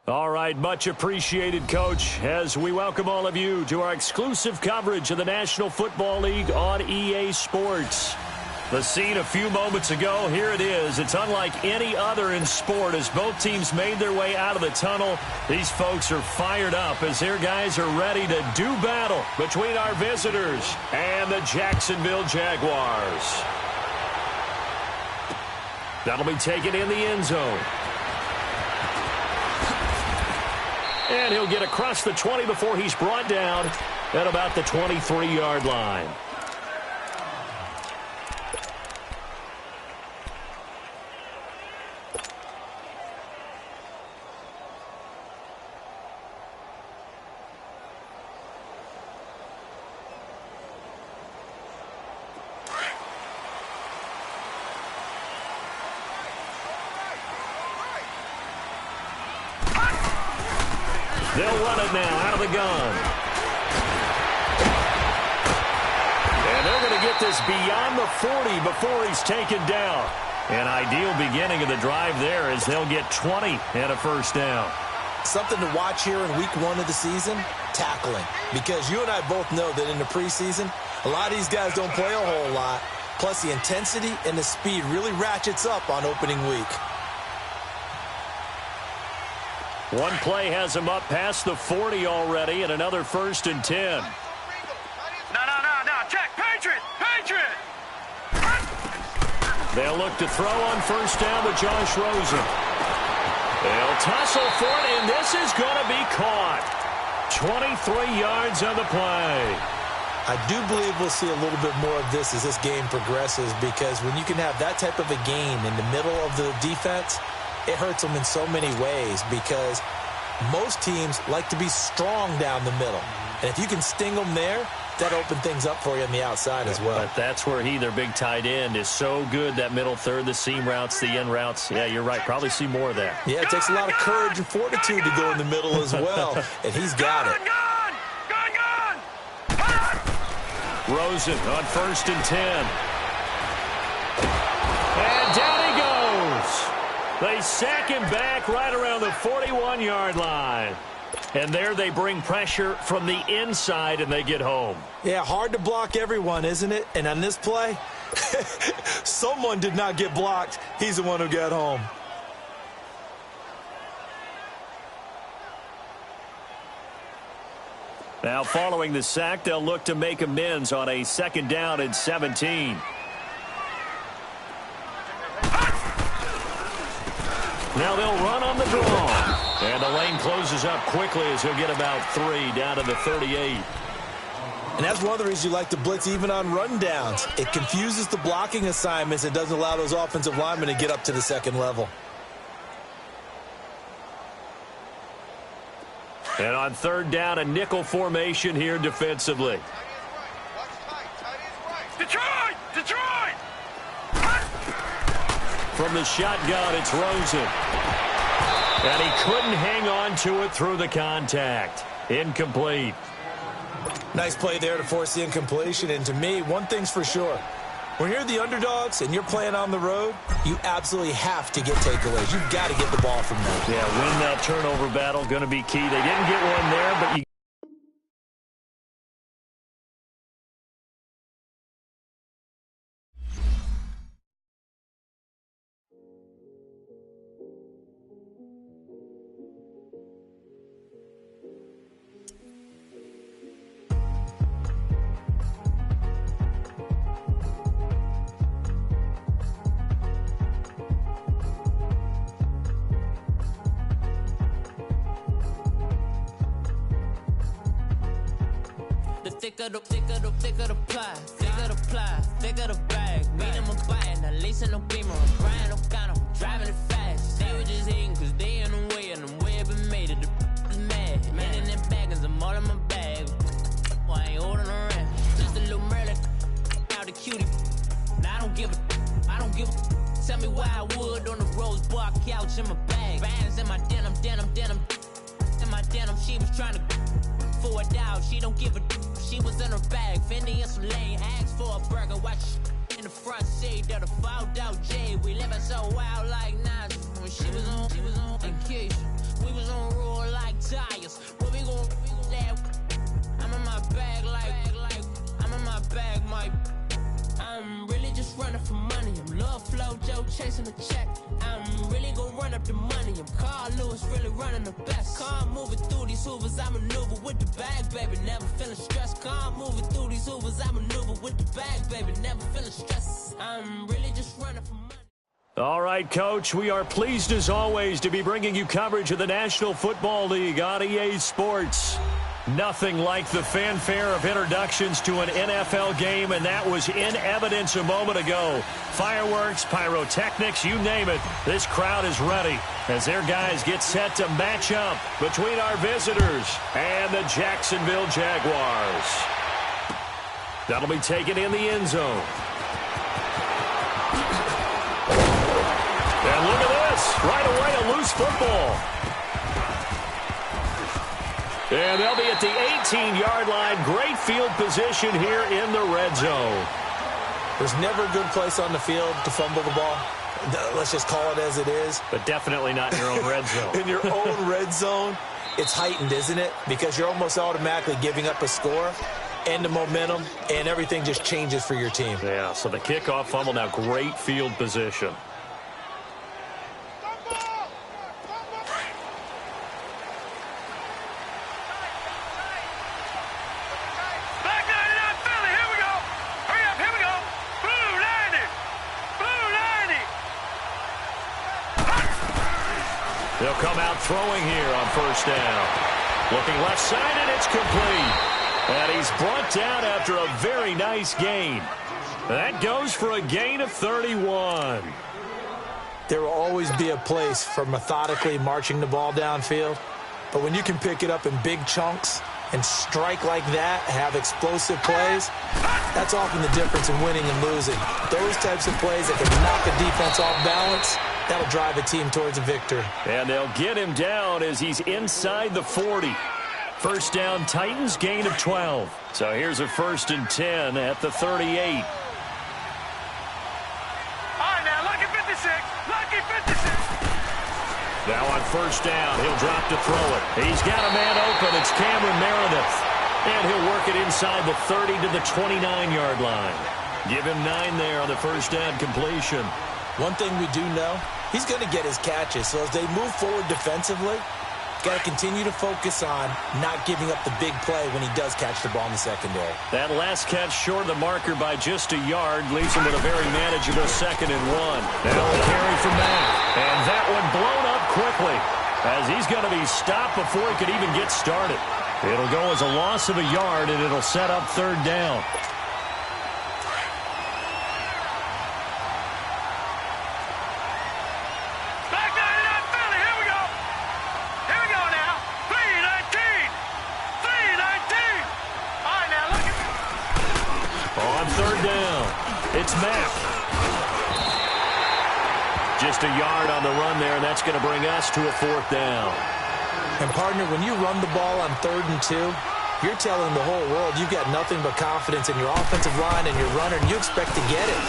All right, much appreciated, Coach, as we welcome all of you to our exclusive coverage of the National Football League on EA Sports. The scene a few moments ago, here it is. It's unlike any other in sport as both teams made their way out of the tunnel. These folks are fired up as their guys are ready to do battle between our visitors and the Jacksonville Jaguars. That'll be taken in the end zone. And he'll get across the 20 before he's brought down at about the 23-yard line. They'll run it now out of the gun. And they're going to get this beyond the 40 before he's taken down. An ideal beginning of the drive there as they'll get 20 and a first down. Something to watch here in week 1 of the season, tackling. Because you and I both know that in the preseason, a lot of these guys don't play a whole lot. Plus the intensity and the speed really ratchets up on opening week. One play has him up past the 40 already, and another 1st and 10. No, check, Patriot! They'll look to throw on first down with Josh Rosen. They'll tussle for it, and this is going to be caught. 23 yards on the play. I do believe we'll see a little bit more of this as this game progresses, because when you can have that type of a game in the middle of the defense, it hurts them in so many ways, because most teams like to be strong down the middle. And if you can sting them there, that opens things up for you on the outside as well. But that's where their big tight end, is so good, that middle third, the seam routes, the end routes. Yeah, you're right. Probably see more of that. Yeah, it takes a lot of courage and fortitude to go in the middle as well, and he's got it. Rosen on 1st and 10. And down he goes. They sack him back right around the 41-yard line. And there they bring pressure from the inside, and they get home. Yeah, hard to block everyone, isn't it? And on this play, someone did not get blocked. He's the one who got home. Now, following the sack, they'll look to make amends on a 2nd down and 17. Now they'll run on the draw. And the lane closes up quickly as he'll get about 3 down to the 38. And that's one of the reasons you like to blitz even on rundowns. It confuses the blocking assignments and doesn't allow those offensive linemen to get up to the 2nd level. And on 3rd down, a nickel formation here defensively. Detroit! From the shotgun, it's Rosen. And he couldn't hang on to it through the contact. Incomplete. Nice play there to force the incompletion. And to me, one thing's for sure. When you're the underdogs and you're playing on the road, you absolutely have to get takeaways. You've got to get the ball from them. Yeah, win that turnover battle, going to be key. They didn't get one there, but you thicker the pie, thicker the bag. Meet them a bite, now lacing no beamer, I'm crying, no kind of driving it fast. They were just hating cause they in the way, and the way it been made it, the is mad. Man in them baggins, I'm all in my bag. I ain't holding around, just a little Merlin, out the cutie. Now I don't give a. Tell me why I would on the rose bar couch in my bag. Bands in my denim. In my denim, she was trying to for it out, she don't give a. She was in her bag, Fendi and some lane, asked for a burger, watch in the front seat of the fouled out J. We living so wild like Nas. When she was on vacation, we was on road. chasing the check. I'm really gonna run up the money. I'm Carl Lewis, really running the best. Calm moving through these hoovers, I maneuver with the bag, baby. Never feeling stressed. Calm moving through these hoovers, I maneuver with the bag, baby. Never feeling stressed. I'm really just running for money. All right, Coach, we are pleased as always to be bringing you coverage of the National Football League on EA Sports. Nothing like the fanfare of introductions to an NFL game, and that was in evidence a moment ago. Fireworks, pyrotechnics, you name it. This crowd is ready as their guys get set to match up between our visitors and the Jacksonville Jaguars. That'll be taken in the end zone. And look at this. Right away, a loose football. And they'll be at the 18-yard line. Great field position here in the red zone. There's never a good place on the field to fumble the ball. Let's just call it as it is. But definitely not in your own red zone. In your own red zone, it's heightened, isn't it? Because you're almost automatically giving up a score and the momentum, and everything just changes for your team. Yeah, so the kickoff fumble, now great field position. They'll come out throwing here on first down. Looking left side, and it's complete. And he's brought down after a very nice gain. That goes for a gain of 31. There will always be a place for methodically marching the ball downfield. But when you can pick it up in big chunks and strike like that, have explosive plays, that's often the difference in winning and losing. Those types of plays that can knock a defense off balance, that'll drive a team towards a victory. And they'll get him down as he's inside the 40. First down, Titans, gain of 12. So here's a 1st and 10 at the 38. All right, now, lucky 56. Lucky 56. Now on first down, he'll drop to throw it. He's got a man open. It's Cameron Meredith. And he'll work it inside the 30 to the 29-yard line. Give him 9 there on the first down completion. One thing we do know, he's going to get his catches. So as they move forward defensively, got to continue to focus on not giving up the big play when he does catch the ball in the secondary. That last catch short of the marker by just a yard leaves him with a very manageable 2nd and 1. Now a carry from Mack. And that one blown up quickly as he's going to be stopped before he could even get started. It'll go as a loss of a yard, and it'll set up 3rd down. It's Mack. Just a yard on the run there, and that's going to bring us to a 4th down. And, partner, when you run the ball on 3rd and 2, you're telling the whole world you've got nothing but confidence in your offensive line and your runner, and you expect to get it.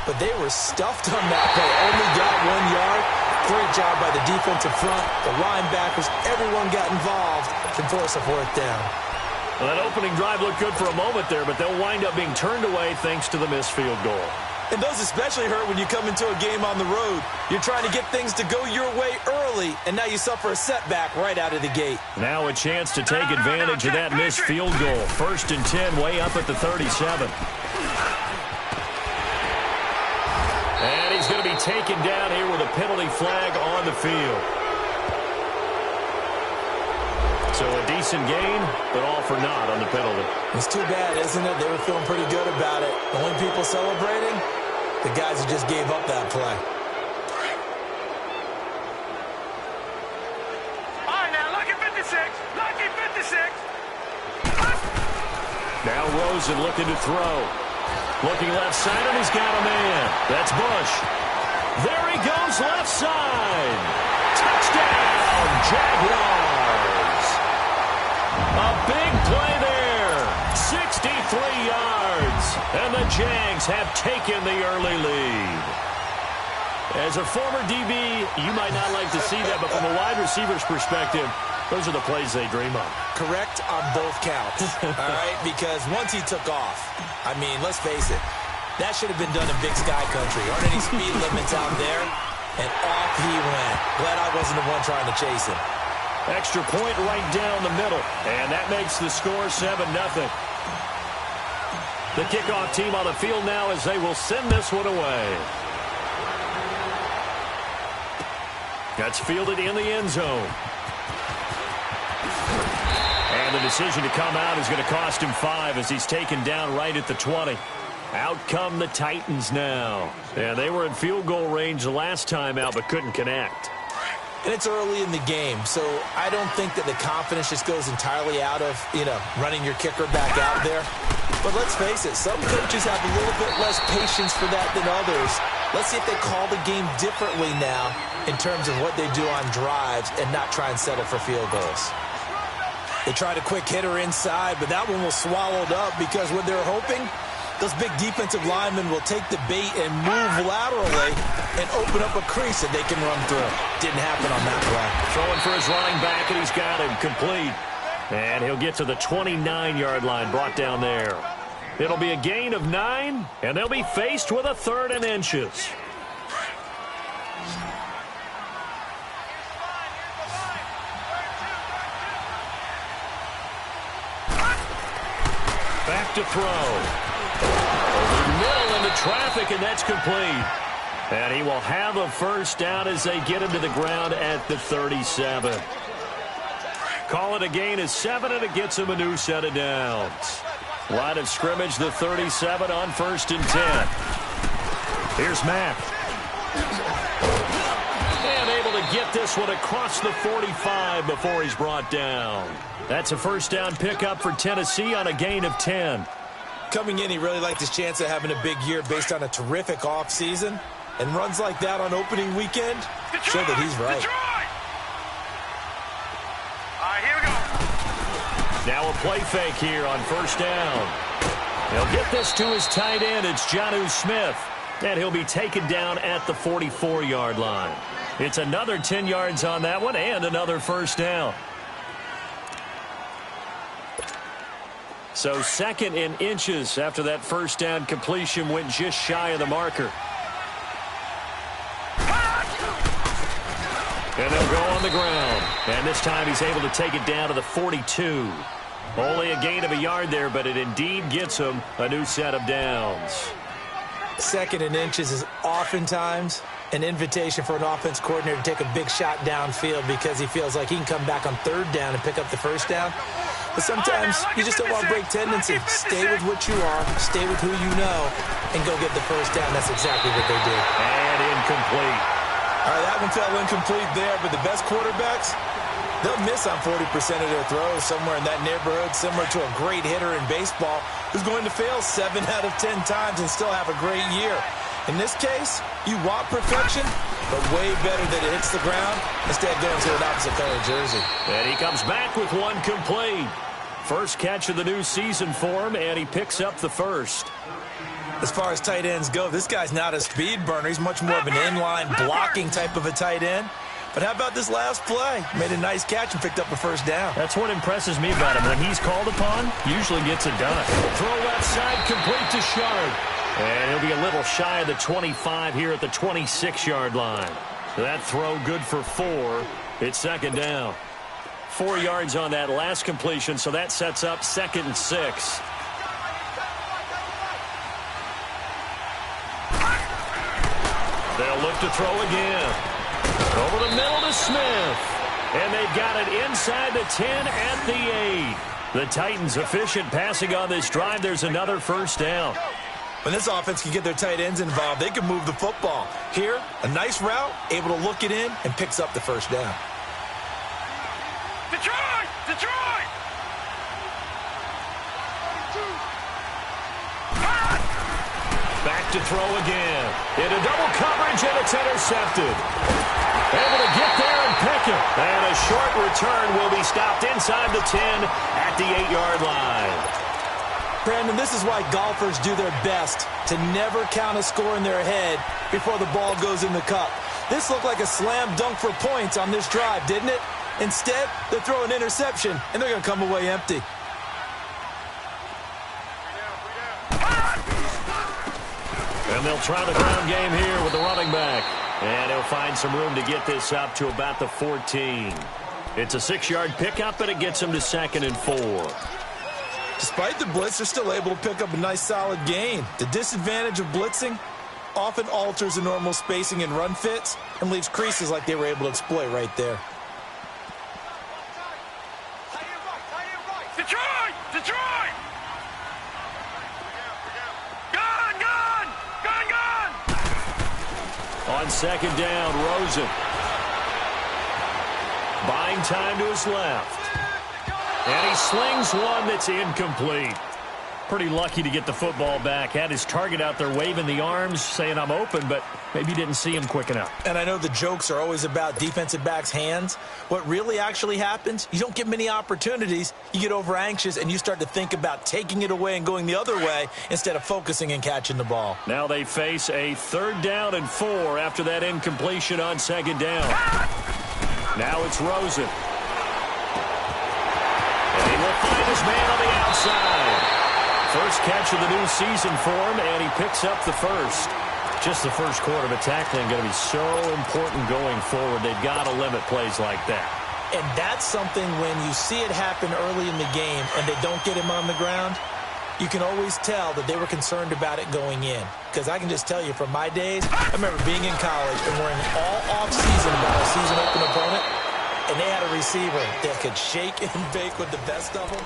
But they were stuffed on that play. Only got 1 yard. Great job by the defensive front, the linebackers. Everyone got involved to force a 4th down. Well, that opening drive looked good for a moment there, but they'll wind up being turned away thanks to the missed field goal. And those especially hurt when you come into a game on the road. You're trying to get things to go your way early, and now you suffer a setback right out of the gate. Now a chance to take advantage of that missed field goal. 1st and 10, way up at the 37. And he's going to be taken down here with a penalty flag on the field. So a decent gain, but all for naught on the penalty. It's too bad, isn't it? They were feeling pretty good about it. The only people celebrating, the guys who just gave up that play. All right, now, lucky 56. Lucky 56. Now Rosen looking to throw. Looking left side, and he's got a man. That's Bush. There he goes, left side. Touchdown, Jaguars. A big play there. 63 yards. And the Jags have taken the early lead. As a former DB, you might not like to see that, but from a wide receiver's perspective, those are the plays they dream of. Correct on both counts, all right? Because once he took off, I mean, let's face it, That should have been done in Big Sky Country. Aren't any speed limits out there? And off he went. Glad I wasn't the one trying to chase him. Extra point right down the middle. And that makes the score 7-0. The kickoff team on the field now as they will send this one away. That's fielded in the end zone. And the decision to come out is going to cost him 5 as he's taken down right at the 20. Out come the Titans now. And they were in field goal range the last time out but couldn't connect. And it's early in the game, so I don't think that the confidence just goes entirely out of, running your kicker back out there. But let's face it, some coaches have a little bit less patience for that than others. Let's see if they call the game differently now in terms of what they do on drives and not try and settle for field goals. They tried a quick hitter inside, but that one was swallowed up because what they're hoping, those big defensive linemen will take the bait and move laterally and open up a crease that they can run through. Didn't happen on that play. Throwing for his running back, and he's got him complete. And he'll get to the 29-yard line, brought down there. It'll be a gain of 9, and they'll be faced with a 3rd and inches. Back to throw. Over the middle into traffic, and that's complete. And he will have a first down as they get him to the ground at the 37. Call it a gain of 7, and it gets him a new set of downs. Line of scrimmage, the 37 on 1st and 10. Here's Mack. And able to get this one across the 45 before he's brought down. That's a first down pickup for Tennessee on a gain of 10. Coming in, he really liked his chance of having a big year based on a terrific offseason. And runs like that on opening weekend show that he's right. All right, here we go. Now a play fake here on first down. He'll get this to his tight end. It's Jonnu Smith. And he'll be taken down at the 44-yard line. It's another 10 yards on that one and another first down. So 2nd and inches after that first down completion went just shy of the marker. And they'll go on the ground. And this time he's able to take it down to the 42. Only a gain of a yard there, but it indeed gets him a new set of downs. 2nd and inches is oftentimes an invitation for an offense coordinator to take a big shot downfield because he feels like he can come back on 3rd down and pick up the first down. But sometimes you just don't want to break tendency. Stay with what you are, stay with who you know, and go get the first down. That's exactly what they did. And incomplete. All right, that one fell incomplete there, but the best quarterbacks, they'll miss on 40% of their throws somewhere in that neighborhood, similar to a great hitter in baseball who's going to fail 7 out of 10 times and still have a great year. In this case, you want perfection, but way better that it hits the ground instead of going to an opposite color jersey. And he comes back with one complete. First catch of the new season for him, and he picks up the first. As far as tight ends go, this guy's not a speed burner. He's much more of an inline blocking type of a tight end. But how about this last play? Made a nice catch and picked up a first down. That's what impresses me about him. When he's called upon, usually gets it done. Throw left side, complete to Sharp. And he'll be a little shy of the 25 here at the 26-yard line. That throw good for 4. It's 2nd down. 4 yards on that last completion, so that sets up 2nd and 6. They'll look to throw again. Over the middle to Smith. And they've got it inside the 10 at the 8. The Titans efficient passing on this drive. There's another first down. When this offense can get their tight ends involved, they can move the football. Here, a nice route, able to look it in, and picks up the first down. Detroit! Detroit! Back to throw again. Into double coverage, and it's intercepted. Able to get there and pick it. And a short return will be stopped inside the 10 at the 8-yard line. Brandon, this is why golfers do their best to never count a score in their head before the ball goes in the cup. This looked like a slam dunk for points on this drive, didn't it? Instead, they throw an interception, and they're going to come away empty. And they'll try the ground game here with the running back. And he'll find some room to get this up to about the 14. It's a 6-yard pickup, and it gets him to 2nd and 4. Despite the blitz, they're still able to pick up a nice, solid gain. The disadvantage of blitzing often alters the normal spacing and run fits and leaves creases like they were able to exploit right there. Detroit! Detroit! Gun! Gun! Gun! Gun! On 2nd down, Rosen. Buying time to his left. And he slings one that's incomplete. Pretty lucky to get the football back. Had his target out there waving the arms, saying I'm open, but maybe didn't see him quick enough. And I know the jokes are always about defensive backs' hands. What really actually happens, you don't get many opportunities. You get over anxious, and you start to think about taking it away and going the other way instead of focusing and catching the ball. Now they face a 3rd down and 4 after that incompletion on 2nd down. Now it's Rosen. And he will find his man on the outside. First catch of the new season for him, and he picks up the first. Just the first quarter, but tackling going to be so important going forward. They've got to limit plays like that. And that's something when you see it happen early in the game and they don't get him on the ground, you can always tell that they were concerned about it going in. Because I can just tell you from my days, I remember being in college and worrying all off-season about a season-open opponent, and they had a receiver that could shake and bake with the best of them.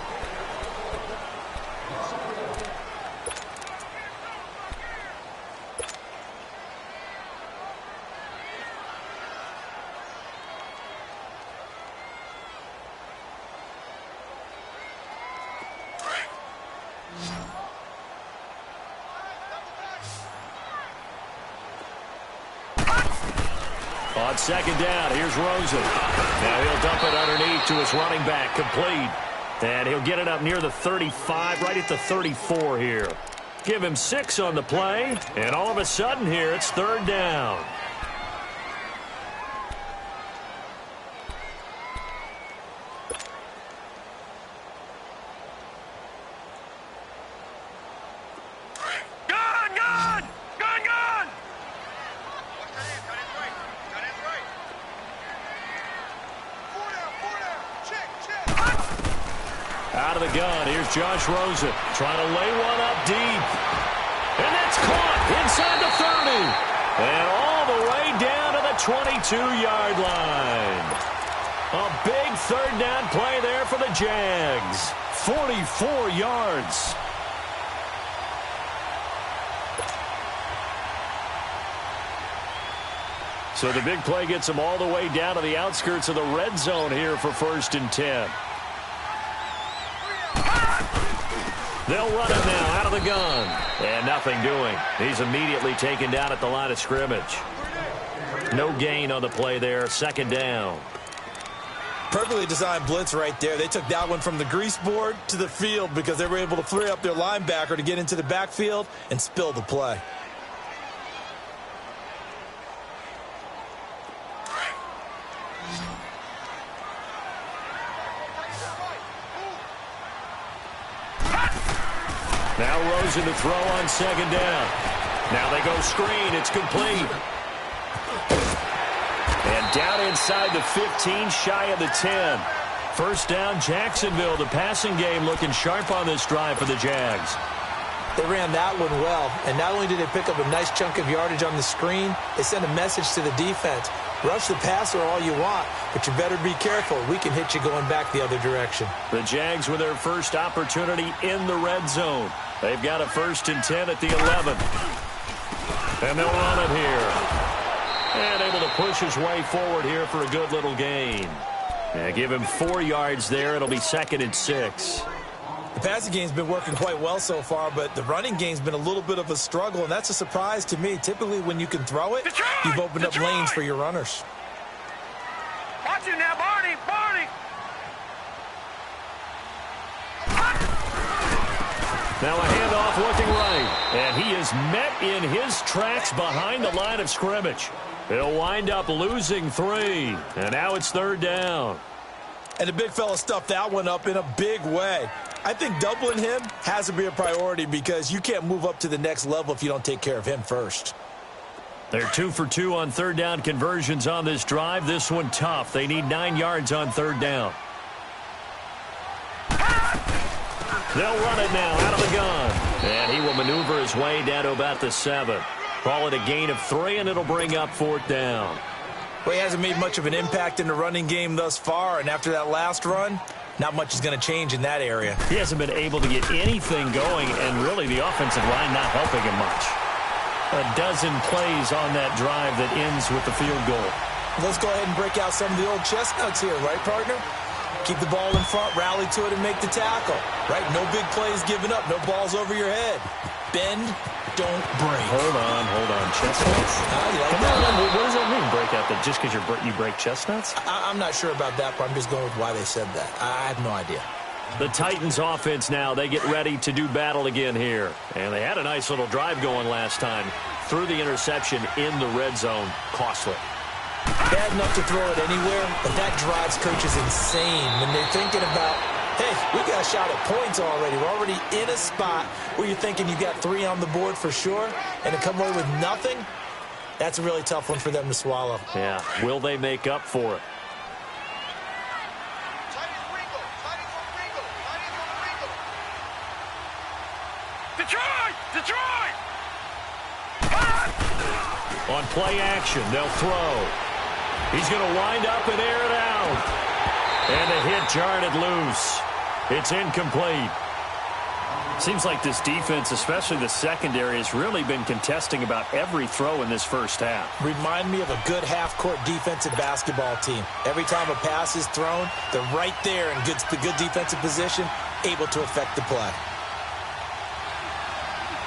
On 2nd down, here's Rosen. Now he'll dump it underneath to his running back, complete. And he'll get it up near the 35, right at the 34 here. Give him 6 on the play, and all of a sudden here, it's 3rd down. Gun! Gun! Gun! Gun! Out of the gun, here's Josh Rosen trying to lay one up deep. And that's caught inside the 30. And all the way down to the 22-yard line. A big 3rd down play there for the Jags. 44 yards. So the big play gets them all the way down to the outskirts of the red zone here for 1st and 10. They'll run it now out of the gun. And nothing doing. He's immediately taken down at the line of scrimmage. No gain on the play there. 2nd down. Perfectly designed blitz right there. They took that one from the grease board to the field because they were able to free up their linebacker to get into the backfield and spill the play. Now Rosen to throw on 2nd down. Now they go screen. It's complete. And down inside the 15, shy of the 10. 1st down, Jacksonville. The passing game looking sharp on this drive for the Jags. They ran that one well, and not only did they pick up a nice chunk of yardage on the screen, they sent a message to the defense. Rush the passer all you want, but you better be careful. We can hit you going back the other direction. The Jags with their first opportunity in the red zone. They've got a 1st and 10 at the 11. And they'll run it here. And able to push his way forward here for a good little gain. Now give him 4 yards there. It'll be 2nd and 6. The passing game's been working quite well so far, but the running game's been a little bit of a struggle, and that's a surprise to me. Typically, when you can throw it, you've opened up lanes for your runners. Watch it now, Barney! Barney! Now a handoff looking right. And he is met in his tracks behind the line of scrimmage. He'll wind up losing 3. And now it's 3rd down. And the big fella stuffed that one up in a big way. I think doubling him has to be a priority because you can't move up to the next level if you don't take care of him first. They're 2 for 2 on third down conversions on this drive. This one tough. They need 9 yards on third down. They'll run it now out of the gun. And he will maneuver his way down to about the 7. Call it a gain of 3, and it'll bring up fourth down. Well, he hasn't made much of an impact in the running game thus far, and after that last run, not much is going to change in that area. He hasn't been able to get anything going, and really the offensive line not helping him much. A dozen plays on that drive that ends with the field goal. Let's go ahead and break out some of the old chestnuts here, right, partner? Keep the ball in front, rally to it, and make the tackle. Right? No big plays given up, no balls over your head. Bend, don't break. Hold on. Chestnuts? You like that? What does that mean, break out? That just because you break chestnuts? I'm not sure about that part. I'm just going with why they said that. I have no idea. The Titans offense now, they get ready to do battle again here. And they had a nice little drive going last time. Threw the interception in the red zone. Costly. Bad enough to throw it anywhere, but that drives coaches insane when they're thinking about, hey, we got a shot at points already. We're already in a spot where you're thinking you got 3 on the board for sure, and to come away with nothing, that's a really tough one for them to swallow. Yeah, will they make up for it? Detroit! On play action, they'll throw. He's going to wind up and air it out. And the hit jarred it loose. It's incomplete. Seems like this defense, especially the secondary, has really been contesting about every throw in this first half. Remind me of a good half-court defensive basketball team. Every time a pass is thrown, they're right there in the good defensive position, able to affect the play.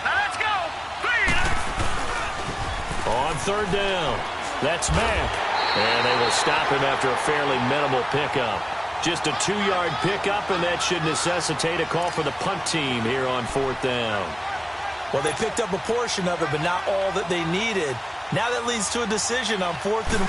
Now let's go! On third down, that's Mack. And they will stop him after a fairly minimal pickup. Just a 2-yard pickup, and that should necessitate a call for the punt team here on fourth down. Well, they picked up a portion of it, but not all that they needed. Now that leads to a decision on fourth and...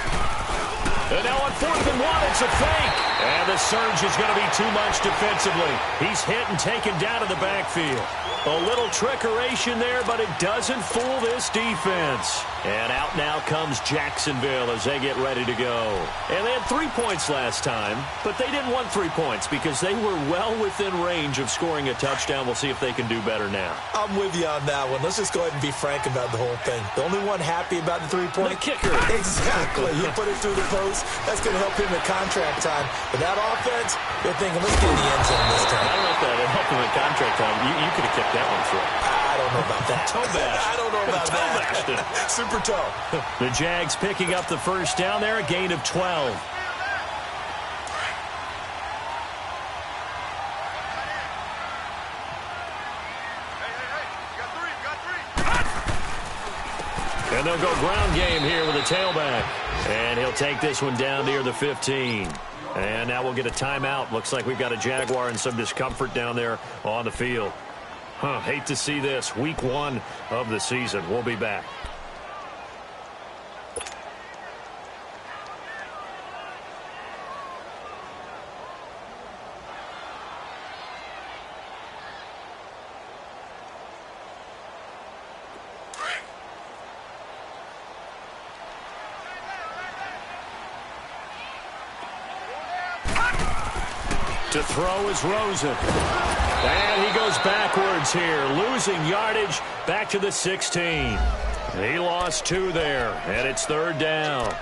And now on 4th and 1, it's a fake. And the surge is going to be too much defensively. He's hit and taken down to the backfield. A little trickeration there, but it doesn't fool this defense. And out now comes Jacksonville as they get ready to go. And they had 3 points last time, but they didn't want 3 points because they were well within range of scoring a touchdown. We'll see if they can do better now. I'm with you on that one. Let's just go ahead and be frank about the whole thing. The only one happy about the 3-point... The kicker. Exactly. He put it through the post. That's going to help him at contract time. But that offense, they're thinking, let's get in the end zone this time. I don't know if that would help him at contract time. You could have kept that one through. I don't know about that. Toe bash. I don't know about that. Super toe. The Jags picking up the first down there, a gain of 12. And they'll go ground game here with a tailback. And he'll take this one down near the 15. And now we'll get a timeout. Looks like we've got a Jaguar in some discomfort down there on the field. Hate to see this. Week 1 of the season. We'll be back. To throw is Rosen. And he goes backwards here, losing yardage back to the 16. He lost 2 there, and it's third down.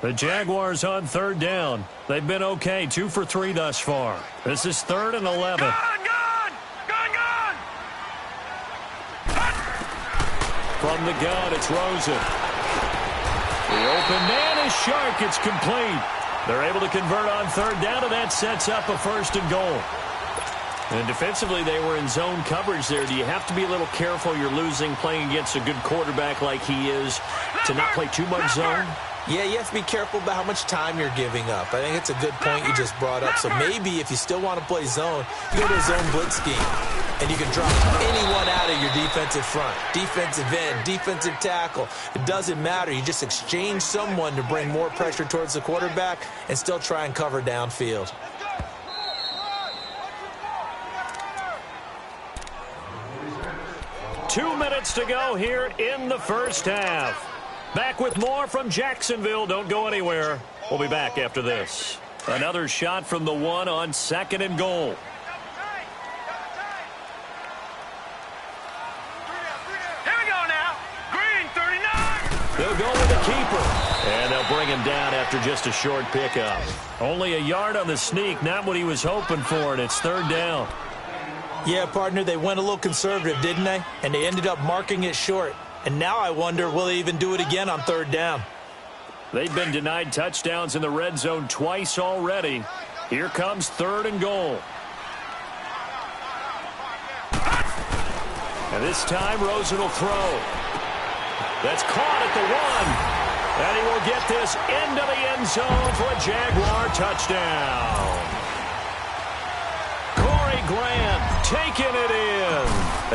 The Jaguars on third down. They've been okay, 2 for 3 thus far. This is 3rd and 11. From the gun, it's Rosen. The open man is Shark. It's complete. They're able to convert on third down, and that sets up a 1st and goal. And defensively, they were in zone coverage there. Do you have to be a little careful? You're losing, playing against a good quarterback like he is, to not play too much zone? Yeah, you have to be careful about how much time you're giving up. I think it's a good point you just brought up. So maybe if you still want to play zone, you go to a zone blitz scheme, and you can drop anyone out of your defensive front. Defensive end, defensive tackle. It doesn't matter. You just exchange someone to bring more pressure towards the quarterback and still try and cover downfield. Two minutes to go here in the first half. Back with more from Jacksonville. Don't go anywhere. We'll be back after this. Another shot from the one on 2nd and goal. Here we go now. Green, 39. They'll go with the keeper. And they'll bring him down after just a short pickup. Only a yard on the sneak. Not what he was hoping for, and it's 3rd down. Yeah, partner, they went a little conservative, didn't they? And they ended up marking it short. And now I wonder, will they even do it again on 3rd down? They've been denied touchdowns in the red zone twice already. Here comes 3rd and goal. And this time, Rosen will throw. That's caught at the 1. And he will get this into the end zone for a Jaguar touchdown. Grant taking it in,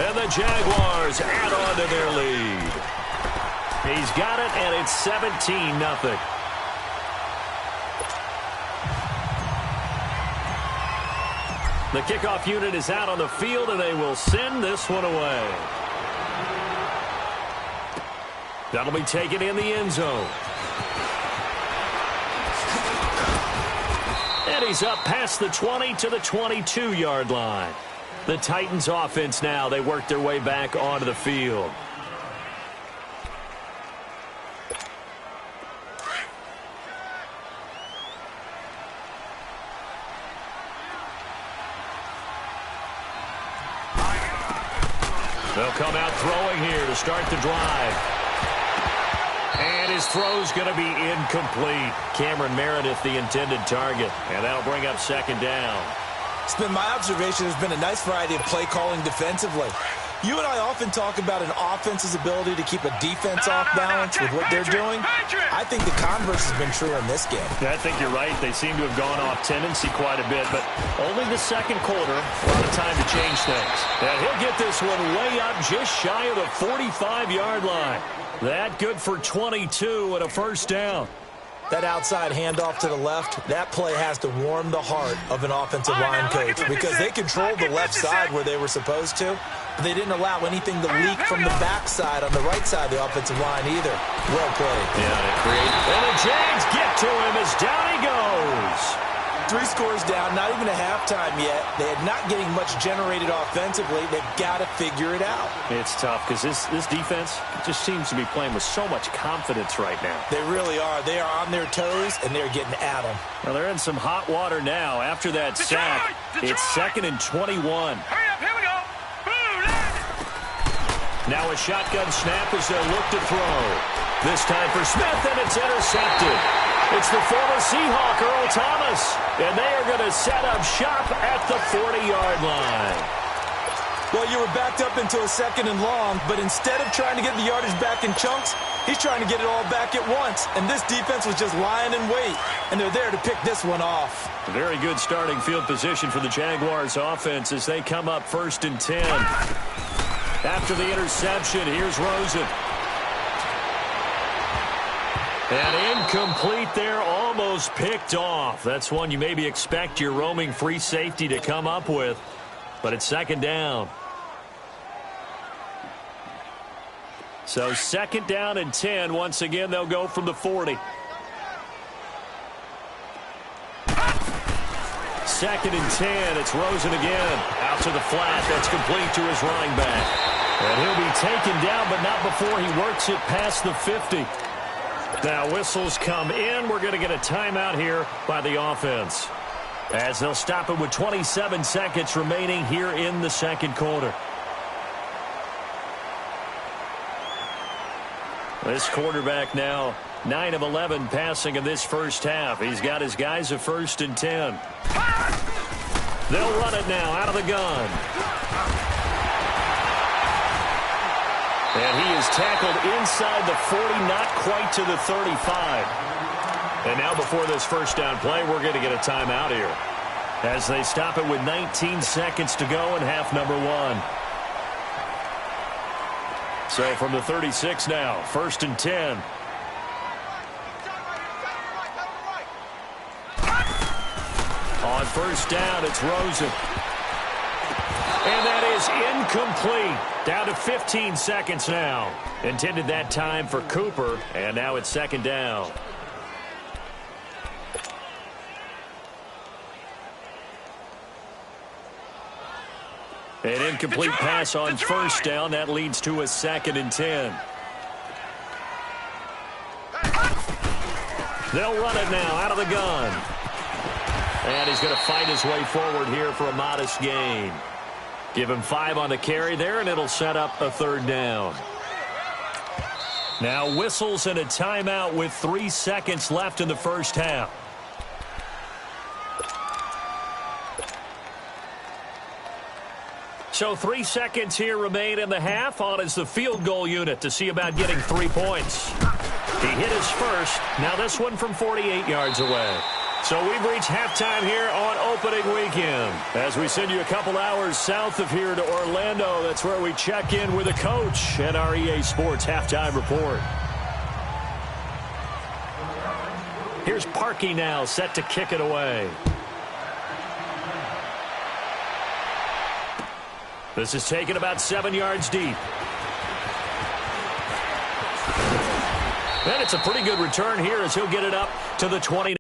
and the Jaguars add on to their lead. He's got it, and it's 17-0. The kickoff unit is out on the field, and they will send this one away. That'll be taken in the end zone. And he's up past the 20 to the 22-yard line. The Titans offense now, they work their way back onto the field. They'll come out throwing here to start the drive. And his throw's going to be incomplete. Cameron Meredith, the intended target. And that'll bring up 2nd down. It's been my observation there's been a nice variety of play calling defensively. You and I often talk about an offense's ability to keep a defense off balance with what they're doing. I think the converse has been true in this game. Yeah, I think you're right. They seem to have gone off tendency quite a bit, but only the 2nd quarter. A lot of time to change things. And he'll get this one way up just shy of the 45-yard line. That good for 22 and a 1st down. That outside handoff to the left, that play has to warm the heart of an offensive line coach because they controlled the left side where they were supposed to, but they didn't allow anything to leak from the backside on the right side of the offensive line either. Well played. Yeah, they create. And the Jags get to him as down he goes. 3 scores down, not even a halftime yet. They are not getting much generated offensively. They've got to figure it out. It's tough because this defense just seems to be playing with so much confidence right now. They really are. They are on their toes, and they're getting at them. Well, they're in some hot water now. After that sack, it's 2nd and 21. Hurry up, here we go. Now a shotgun snap as they'll look to throw. This time for Smith, and it's intercepted. It's the former Seahawk, Earl Thomas, and they are going to set up shop at the 40-yard line. Well, you were backed up into a 2nd and long, but instead of trying to get the yardage back in chunks, he's trying to get it all back at once. And this defense was just lying in wait, and they're there to pick this one off. A very good starting field position for the Jaguars offense as they come up 1st and 10. After the interception, here's Rosen. And incomplete there, almost picked off. That's one you maybe expect your roaming free safety to come up with. But it's 2nd down. So 2nd down and 10. Once again, they'll go from the 40. 2nd and 10. It's Rosen again. Out to the flat. That's complete to his running back. And he'll be taken down, but not before he works it past the 50. Now whistles come in. We're going to get a timeout here by the offense, as they'll stop it with 27 seconds remaining here in the 2nd quarter. This quarterback now 9 of 11 passing in this first half. He's got his guys at 1st and 10. They'll run it now out of the gun. And he is tackled inside the 40, not quite to the 35. And now before this first down play, we're going to get a timeout here, as they stop it with 19 seconds to go in half number one. So from the 36 now, 1st and 10. On first down, it's Rosen. And that is incomplete. Down to 15 seconds now. Intended that time for Cooper, and now it's 2nd down. An incomplete pass on first down. That leads to a 2nd and 10. They'll run it now out of the gun. And he's going to fight his way forward here for a modest gain. Give him 5 on the carry there, and it'll set up a 3rd down. Now whistles and a timeout with 3 seconds left in the first half. So 3 seconds here remain in the half. On is the field goal unit to see about getting 3 points. He hit his first. Now this one from 48 yards away. So we've reached halftime here on opening weekend. As we send you a couple hours south of here to Orlando, that's where we check in with a coach and our EA Sports halftime report. Here's Parkey now, set to kick it away. This is taken about 7 yards deep. And it's a pretty good return here as he'll get it up to the 20.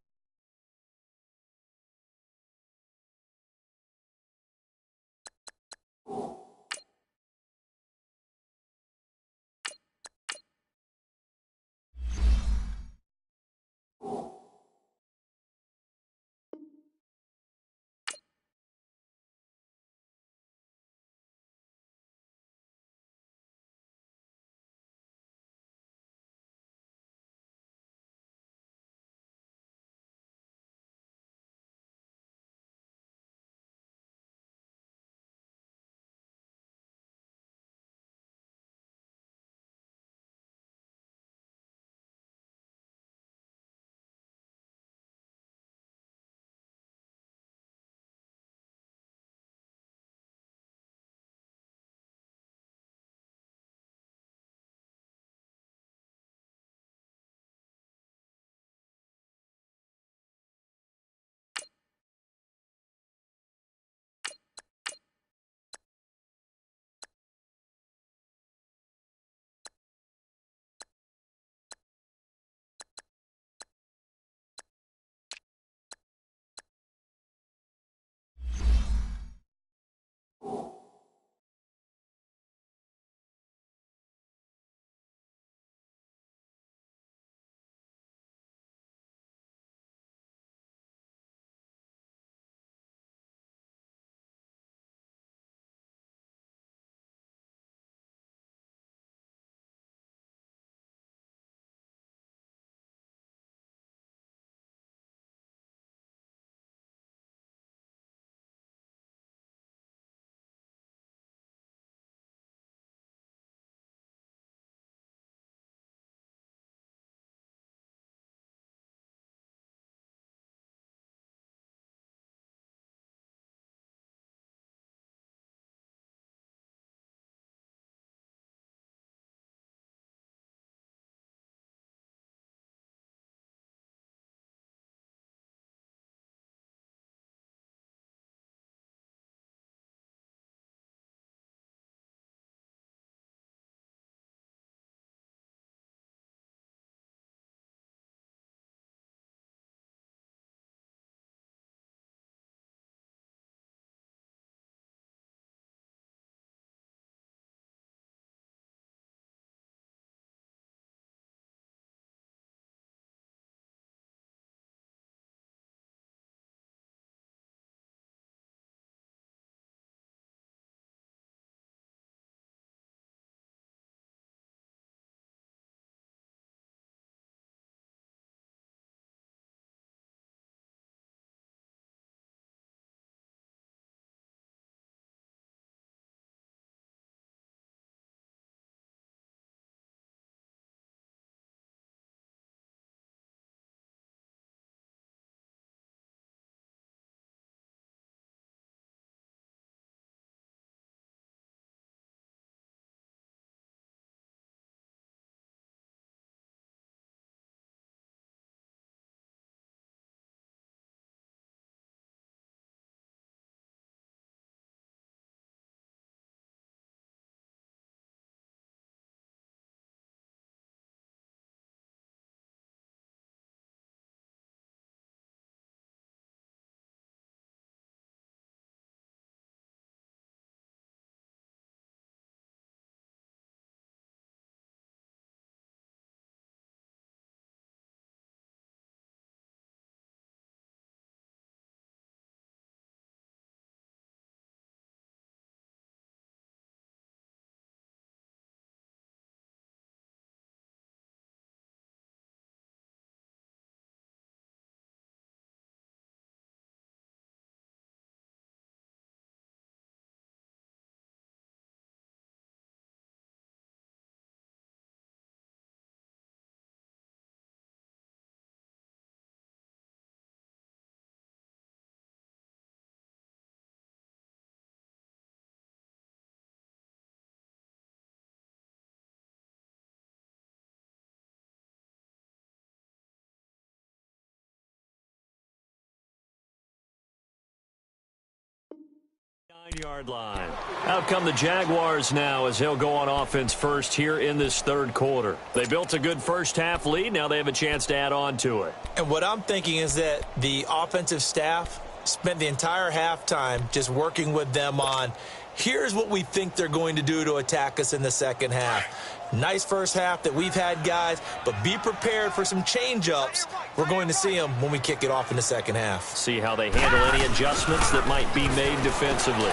9-yard line. Out come the Jaguars now as he'll go on offense first here in this third quarter. They built a good first-half lead. Now they have a chance to add on to it. And what I'm thinking is that the offensive staff spent the entire halftime just working with them on, here's what we think they're going to do to attack us in the second half. Nice first half that we've had, guys, but be prepared for some change-ups. We're going to see them when we kick it off in the second half. See how they handle any adjustments that might be made defensively.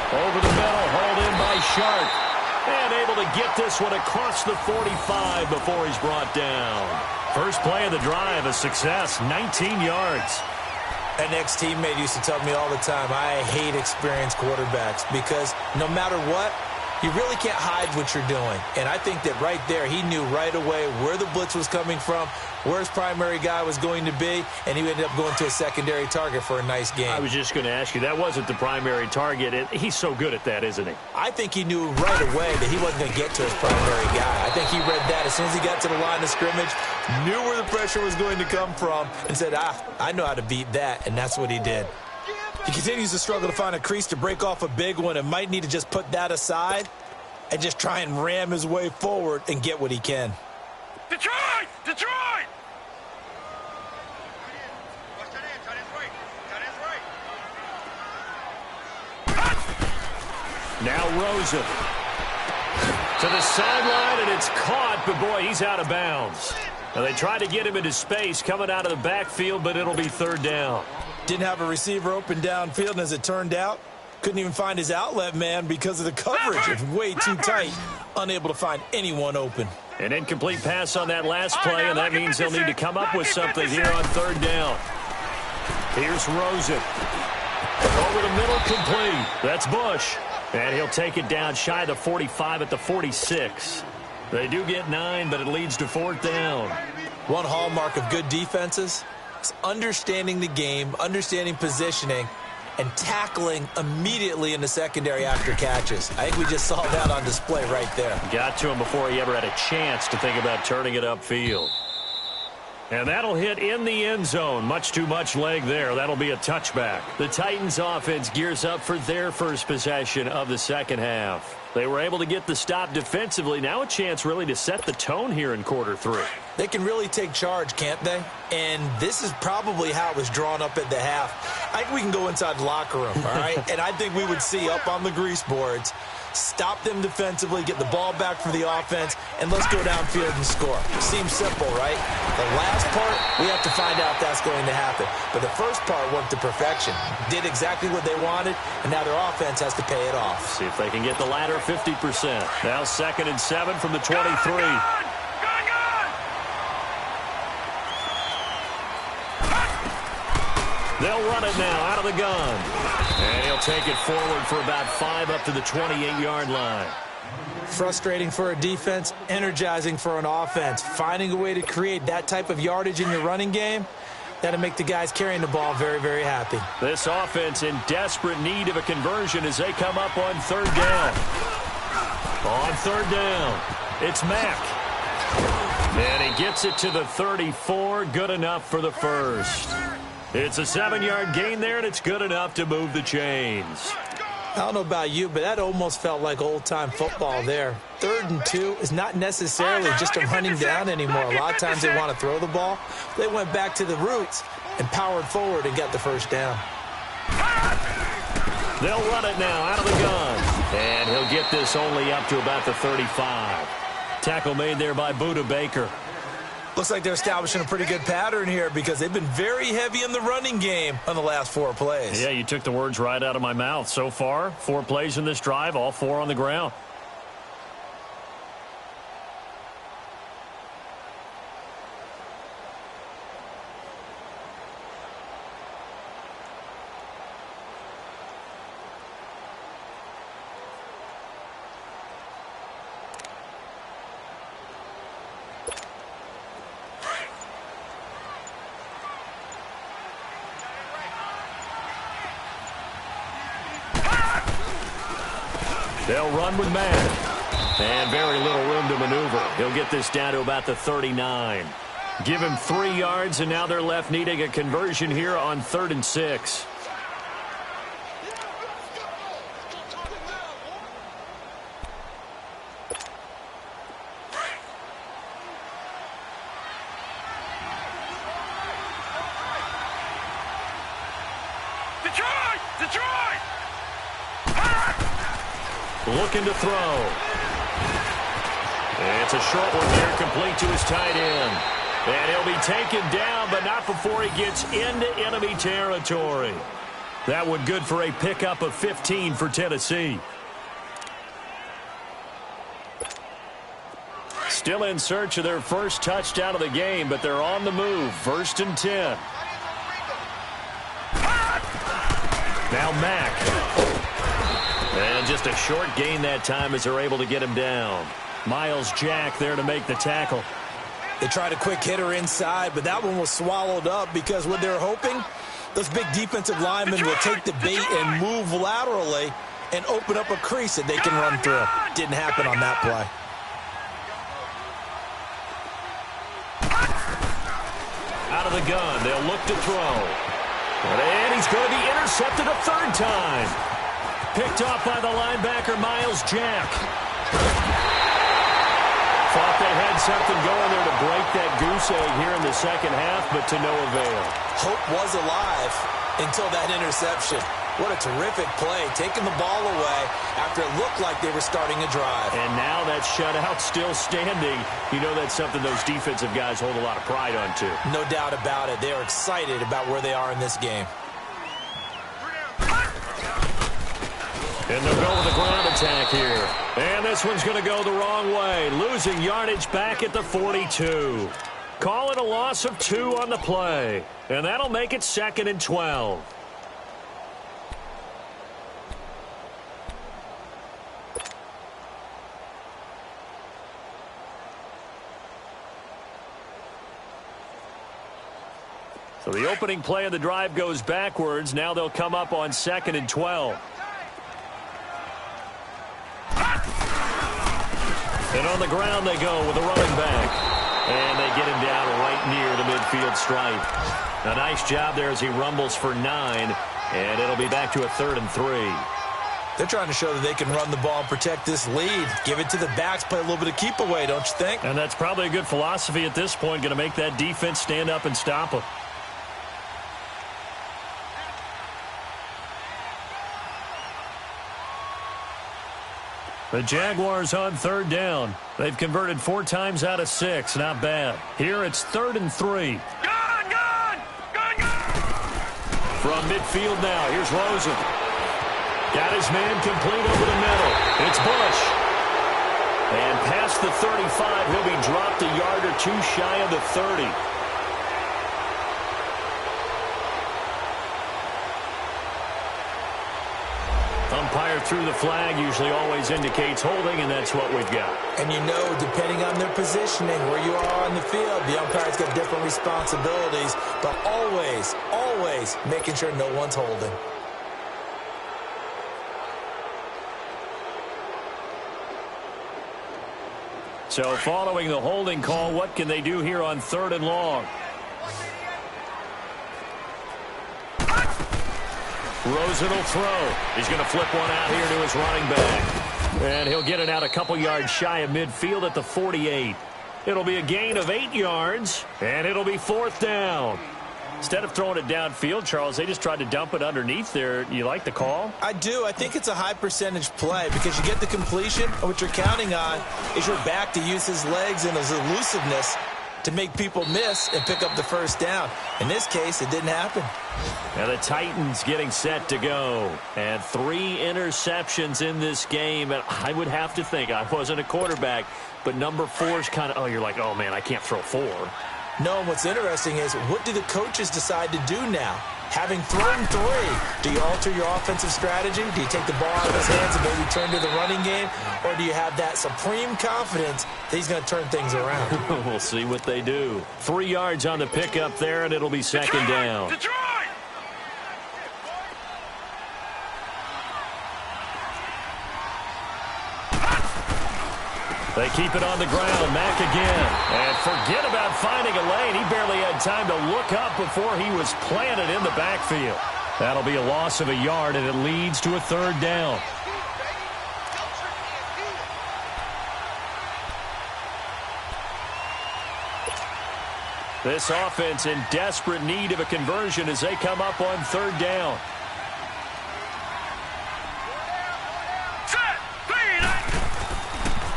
Over the middle, hauled in by Sharp. And able to get this one across the 45 before he's brought down. First play of the drive, a success, 19 yards. An ex-teammate used to tell me all the time, I hate experienced quarterbacks because no matter what, you really can't hide what you're doing. And I think that right there, he knew right away where the blitz was coming from, where his primary guy was going to be, and he ended up going to a secondary target for a nice game. I was just going to ask you, that wasn't the primary target. He's so good at that, isn't he? I think he knew right away that he wasn't going to get to his primary guy. I think he read that as soon as he got to the line of scrimmage, knew where the pressure was going to come from, and said, I know how to beat that, and that's what he did. He continues to struggle to find a crease to break off a big one and might need to just put that aside and just try and ram his way forward and get what he can. Detroit! Detroit! Now Rosen to the sideline, and it's caught, but boy, he's out of bounds. Now they tried to get him into space coming out of the backfield, but it'll be third down. Didn't have a receiver open downfield, and as it turned out, couldn't even find his outlet man because of the coverage. It's way too tight, unable to find anyone open. An incomplete pass on that last play, and that means they'll need to come up with something here on third down. Here's Rosen. Over the middle, complete. That's Bush. And he'll take it down shy of the 45 at the 46. They do get 9, but it leads to fourth down. One hallmark of good defenses is understanding the game, understanding positioning, and tackling immediately in the secondary after catches. I think we just saw that on display right there. Got to him before he ever had a chance to think about turning it upfield. And that'll hit in the end zone. Much too much leg there. That'll be a touchback. The Titans offense gears up for their first possession of the second half. They were able to get the stop defensively. Now a chance really to set the tone here in quarter three. They can really take charge, can't they? And this is probably how it was drawn up at the half. I think we can go inside the locker room, all right? And I think we would see up on the grease boards, stop them defensively, get the ball back for the offense, and let's go downfield and score. Seems simple, right? The last part, we have to find out if that's going to happen. But the first part worked to perfection. Did exactly what they wanted, and now their offense has to pay it off. See if they can get the latter 50%. Now 2nd and 7 from the 23. They'll run it now out of the gun. And he'll take it forward for about 5 up to the 28-yard line. Frustrating for a defense, energizing for an offense. Finding a way to create that type of yardage in your running game, that'll make the guys carrying the ball very, very happy. This offense in desperate need of a conversion as they come up on third down. On third down, it's Mack. And he gets it to the 34. Good enough for the first. It's a 7-yard gain there, and it's good enough to move the chains. I don't know about you, but that almost felt like old-time football there. 3rd and 2 is not necessarily just a running down anymore. A lot of times they want to throw the ball. They went back to the roots and powered forward and got the first down. They'll run it now out of the gun. And he'll get this only up to about the 35. Tackle made there by Buda Baker. Looks like they're establishing a pretty good pattern here because they've been very heavy in the running game on the last 4 plays. Yeah, you took the words right out of my mouth. So far, 4 plays in this drive, all 4 on the ground. They'll run with Mack. And very little room to maneuver. He'll get this down to about the 39. Give him 3 yards, and now they're left needing a conversion here on 3rd and 6. looking to throw. It's a short one there, complete to his tight end. And he'll be taken down, but not before he gets into enemy territory. That one good for a pickup of 15 for Tennessee. Still in search of their first touchdown of the game, but they're on the move. 1st and 10. Now Mack. And just a short gain that time as they're able to get him down. Miles Jack there to make the tackle. They tried a quick hitter inside, but that one was swallowed up because what they're hoping, those big defensive linemen will take the bait and move laterally and open up a crease that they can run through. Didn't happen on that play. Out of the gun, they'll look to throw. And he's going to be intercepted a 3rd time. Picked off by the linebacker, Miles Jack. Thought they had something going there to break that goose egg here in the second half, but to no avail. Hope was alive until that interception. What a terrific play, taking the ball away after it looked like they were starting a drive. And now that shutout still standing. You know that's something those defensive guys hold a lot of pride on, too. No doubt about it. They are excited about where they are in this game. And they'll go with a ground attack here. And this one's going to go the wrong way. Losing yardage back at the 42. Call it a loss of 2 on the play. And that'll make it 2nd and 12. So the opening play of the drive goes backwards. Now they'll come up on 2nd and 12. And on the ground they go with a running back. And they get him down right near the midfield stripe. A nice job there as he rumbles for 9. And it'll be back to a 3rd and 3. They're trying to show that they can run the ball and protect this lead. Give it to the backs, play a little bit of keep away, don't you think? And that's probably a good philosophy at this point. Going to make that defense stand up and stop them. The Jaguars on 3rd down. They've converted 4 times out of 6. Not bad. Here it's 3rd and 3. Gun! From midfield now, here's Rosen. Got his man complete over the middle. It's Bush. And past the 35, he'll be dropped a yard or 2 shy of the 30. Umpire through the flag usually always indicates holding, and that's what we've got. And you know, depending on their positioning, where you are on the field, the umpire's got different responsibilities, but always, always making sure no one's holding. So following the holding call, what can they do here on 3rd and long? Rosen will throw. He's going to flip one out here to his running back. And he'll get it out a couple yards shy of midfield at the 48. It'll be a gain of 8 yards, and it'll be 4th down. Instead of throwing it downfield, Charles, they just tried to dump it underneath there. You like the call? I do. I think it's a high percentage play because you get the completion, and what you're counting on is your back to use his legs and his elusiveness to make people miss and pick up the 1st down. In this case, it didn't happen. And the Titans getting set to go. And 3 interceptions in this game. And I would have to think, I wasn't a quarterback, but number 4 is kind of, you're like, oh, man, I can't throw 4. No, and what's interesting is, what do the coaches decide to do now? Having thrown 3, do you alter your offensive strategy? Do you take the ball out of his hands and maybe turn to the running game? Or do you have that supreme confidence that he's going to turn things around? We'll see what they do. 3 yards on the pickup there, and it'll be 2nd down. Detroit! They keep it on the ground. Mack again. And forget about finding a lane. He barely had time to look up before he was planted in the backfield. That'll be a loss of a yard, and it leads to a 3rd down. This offense in desperate need of a conversion as they come up on 3rd down. Set! 3,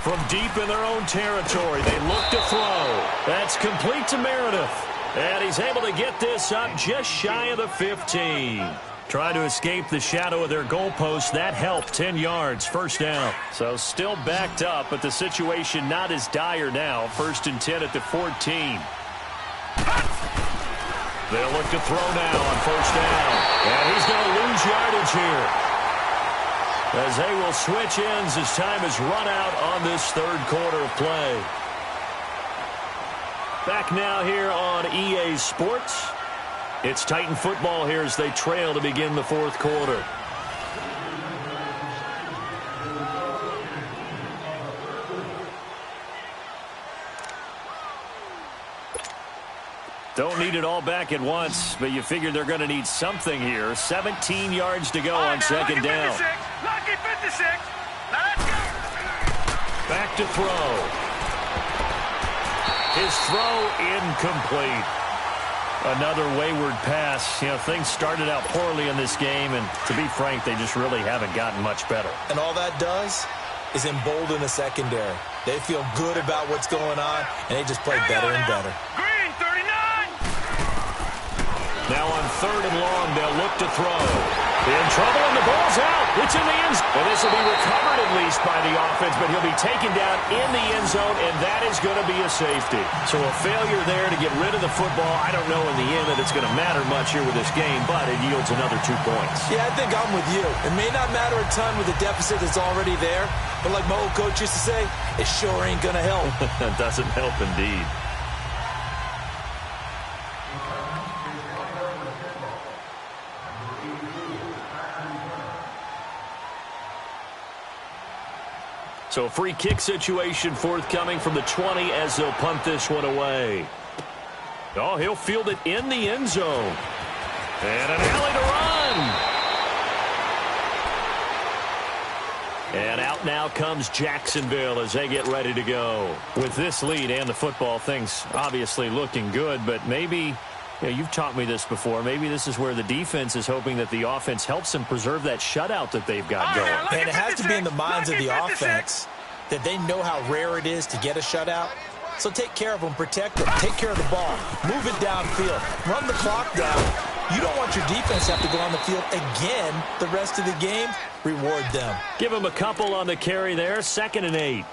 From deep in their own territory, they look to throw. That's complete to Meredith. And he's able to get this up just shy of the 15. Trying to escape the shadow of their goalpost. That helped. 10 yards, first down. So still backed up, but the situation not as dire now. 1st and 10 at the 14. They'll look to throw now on 1st down. And he's going to lose yardage here, as they will switch ends as time has run out on this 3rd quarter of play. Back now here on EA Sports. It's Titan football here as they trail to begin the 4th quarter. Don't need it all back at once, but you figure they're going to need something here. 17 yards to go on 2nd down. Lucky 56. Now let's go. Back to throw. His throw incomplete. Another wayward pass. You know, things started out poorly in this game, and to be frank, they just really haven't gotten much better. And all that does is embolden the secondary. They feel good about what's going on, and they just play better and better. Green 39. Now on 3rd and long, they'll look to throw. In trouble, and the ball's out. It's in the end zone. And this will be recovered at least by the offense, but he'll be taken down in the end zone, and that is going to be a safety. So a failure there to get rid of the football. I don't know in the end that it's going to matter much here with this game, but it yields another 2 points. Yeah, I think I'm with you. It may not matter a ton with the deficit that's already there, but like my old coach used to say, it sure ain't going to help. It doesn't help indeed. So a free kick situation forthcoming from the 20 as they'll punt this one away. Oh, he'll field it in the end zone. And an alley to run. And out now comes Jacksonville as they get ready to go. With this lead and the football, things obviously looking good, but maybe, you know, you've taught me this before, maybe this is where the defense is hoping that the offense helps them preserve that shutout that they've got going. And it has to be in the minds of the offense that they know how rare it is to get a shutout. So take care of them, protect them, take care of the ball, move it downfield, run the clock down. You don't want your defense to have to go on the field again the rest of the game. Reward them. Give them a couple on the carry there. 2nd and 8.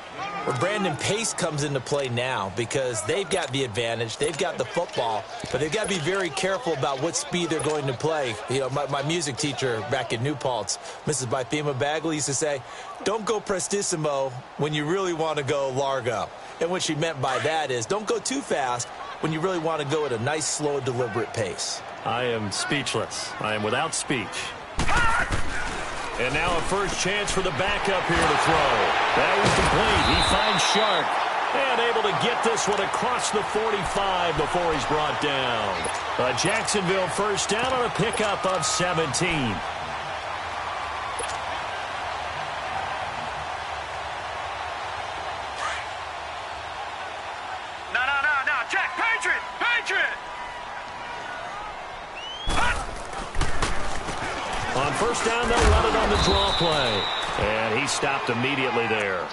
Well, Brandon Pace comes into play now because they've got the advantage. They've got the football, but they've got to be very careful about what speed they're going to play. You know, my music teacher back in New Paltz, Mrs. Bythema Bagley, used to say, don't go prestissimo when you really want to go largo. And what she meant by that is don't go too fast when you really want to go at a nice, slow, deliberate pace. I am speechless. I am without speech. And now a first chance for the backup here to throw. That was complete. He finds Shark. And able to get this one across the 45 before he's brought down. A Jacksonville first down on a pickup of 17. No. Jack, Patriot. On first down, they'll run it on the draw play. And he stopped immediately there.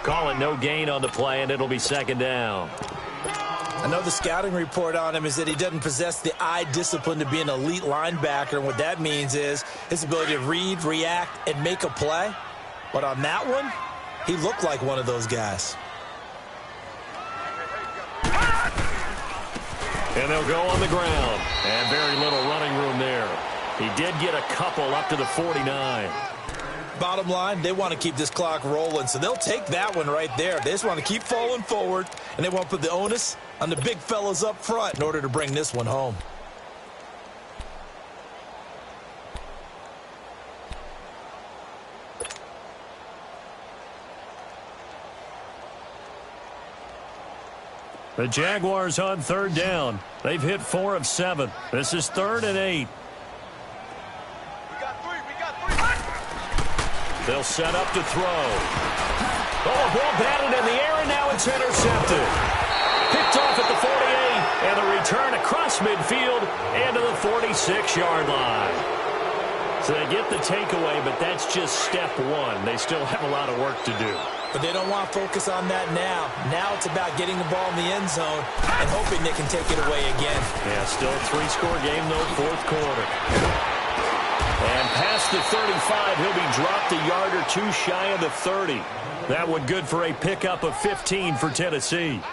Call it no gain on the play, and it'll be 2nd down. I know the scouting report on him is that he doesn't possess the eye discipline to be an elite linebacker. And what that means is his ability to read, react, and make a play. But on that one, he looked like one of those guys. And they'll go on the ground. And very little running room there. He did get a couple up to the 49. Bottom line, they want to keep this clock rolling, so they'll take that one right there. They just want to keep falling forward, and they want to put the onus on the big fellas up front in order to bring this one home. The Jaguars on 3rd down. They've hit 4 of 7. This is 3rd and 8. They'll set up to throw. Oh, ball batted in the air, and now it's intercepted. Picked off at the 48, and a return across midfield and to the 46-yard line. So they get the takeaway, but that's just step one. They still have a lot of work to do. But they don't want to focus on that now. Now it's about getting the ball in the end zone and hoping they can take it away again. Yeah, still a 3-score game, though, fourth quarter. And past the 35, he'll be dropped a yard or two shy of the 30. That one good for a pickup of 15 for Tennessee.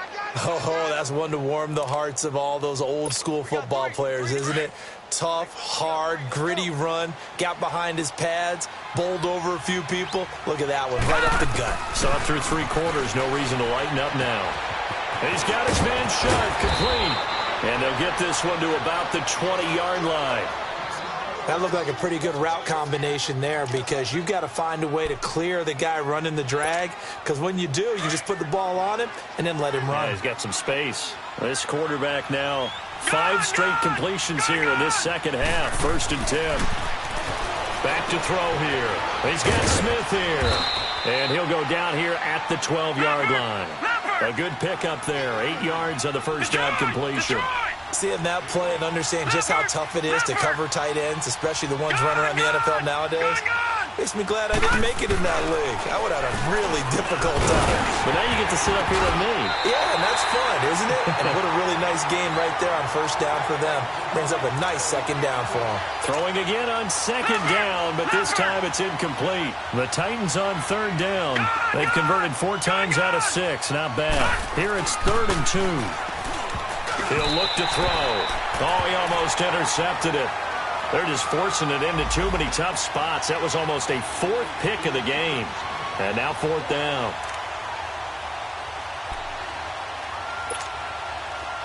Oh, that's one to warm the hearts of all those old-school football players, isn't it? Tough, hard, gritty run, got behind his pads, bowled over a few people. Look at that one, right up the gut. Saw it through 3 quarters, no reason to lighten up now. He's got his man shut, complete. And they'll get this one to about the 20-yard line. That looked like a pretty good route combination there because you've got to find a way to clear the guy running the drag, because when you do, you just put the ball on him and then let him run. Yeah, he's got some space. This quarterback now, 5 straight completions here in this second half. 1st and 10. Back to throw here. He's got Smith here. And he'll go down here at the 12-yard line. A good pickup there. 8 yards on the first down completion. Seeing that play and understand just how tough it is to cover tight ends, especially the ones running around the NFL nowadays, makes me glad I didn't make it in that league. I would have had a really difficult time. But now you get to sit up here with me. Yeah, and that's fun, isn't it? And what a really nice game right there on first down for them. Brings up a nice second down for them. Throwing again on second down, but this time it's incomplete. The Titans on 3rd down. They've converted 4 times out of 6. Not bad. Here it's 3rd and 2. He'll look to throw. Oh, he almost intercepted it. They're just forcing it into too many tough spots. That was almost a 4th pick of the game. And now 4th down.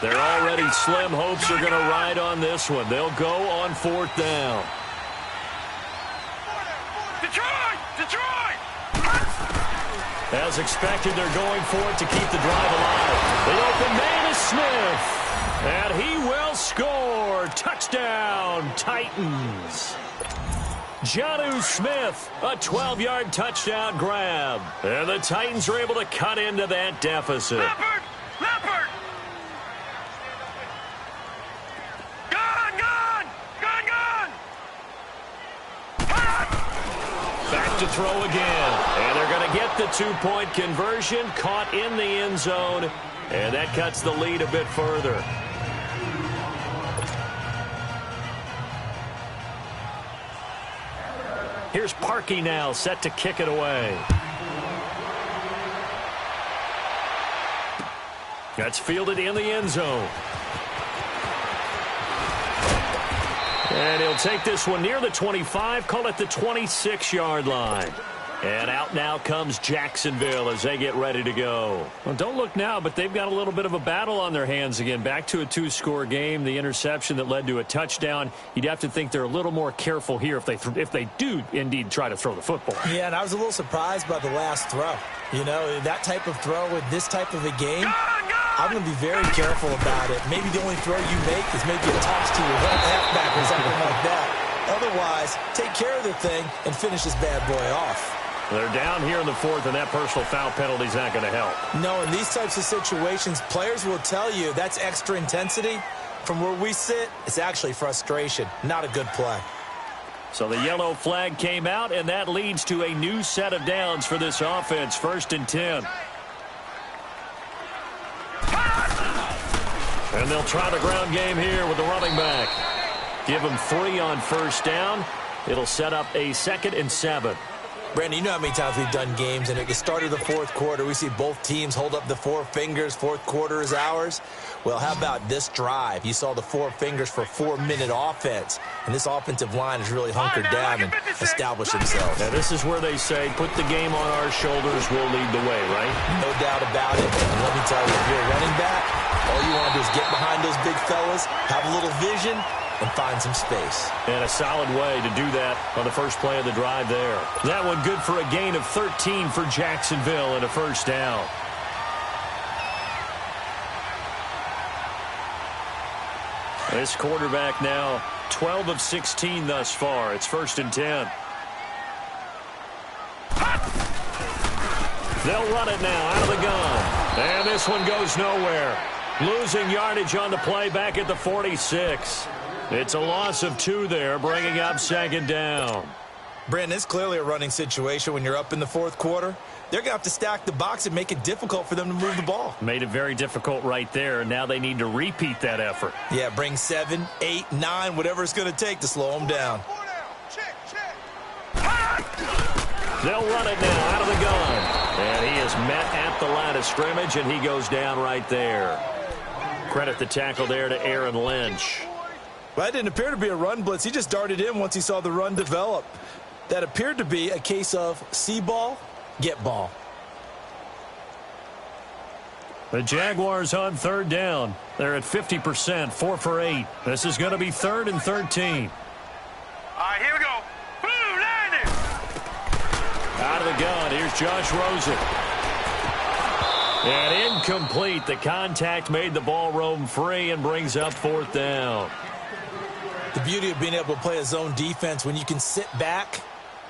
They're already slim hopes are going to ride on this one. They'll go on 4th down. Detroit! As expected, they're going for it to keep the drive alive. The open man is Smith. And he will score. Touchdown, Titans. Jonnu Smith, a 12-yard touchdown grab. And the Titans are able to cut into that deficit. Leopard! Gun! Back to throw again. And they're going to get the 2-point conversion. Caught in the end zone. And that cuts the lead a bit further. Here's Parkey now, set to kick it away. That's fielded in the end zone. And he'll take this one near the 25, call it the 26-yard line. And out now comes Jacksonville as they get ready to go. Well, don't look now, but they've got a little bit of a battle on their hands again. Back to a 2-score game. The interception that led to a touchdown. You'd have to think they're a little more careful here if they do indeed try to throw the football. Yeah, and I was a little surprised by the last throw. You know, that type of throw with this type of a game, I'm going to be very careful about it. Maybe the only throw you make is maybe a toss to your halfback or something like that. Otherwise, take care of the thing and finish this bad boy off. They're down here in the 4th, and that personal foul penalty is not going to help. No, in these types of situations, players will tell you that's extra intensity. From where we sit, it's actually frustration. Not a good play. So the yellow flag came out, and that leads to a new set of downs for this offense. 1st and 10. And they'll try the ground game here with the running back. Give him 3 on 1st down. It'll set up a 2nd and 7. Brandon, you know how many times we've done games, and at the start of the 4th quarter, we see both teams hold up the 4 fingers, 4th quarter is ours. Well, how about this drive? You saw the 4 fingers for 4-minute offense, and this offensive line has really hunkered down and established themselves. Now, this is where they say, put the game on our shoulders, we'll lead the way, right? No doubt about it. And let me tell you, if you're a running back, all you want to do is get behind those big fellas, have a little vision, and find some space. And a solid way to do that on the first play of the drive there. That one good for a gain of 13 for Jacksonville and a 1st down. This quarterback now 12 of 16 thus far. It's 1st and 10. They'll run it now out of the gun. And this one goes nowhere. Losing yardage on the play back at the 46. It's a loss of 2 there, bringing up second down. Brandon, it's clearly a running situation when you're up in the fourth quarter. They're going to have to stack the box and make it difficult for them to move the ball. Made it very difficult right there. Now they need to repeat that effort. Yeah, bring 7, 8, 9, whatever it's going to take to slow them down. They'll run it now out of the gun. And he is met at the line of scrimmage, and he goes down right there. Credit the tackle there to Aaron Lynch. Well, that didn't appear to be a run blitz. He just darted in once he saw the run develop. That appeared to be a case of see ball, get ball. The Jaguars on third down. They're at 50%, 4 for 8. This is going to be 3rd and 13. All right, here we go. Boom, landing. Out of the gun, here's Josh Rosen. And incomplete. The contact made the ball roam free and brings up 4th down. The beauty of being able to play a zone defense when you can sit back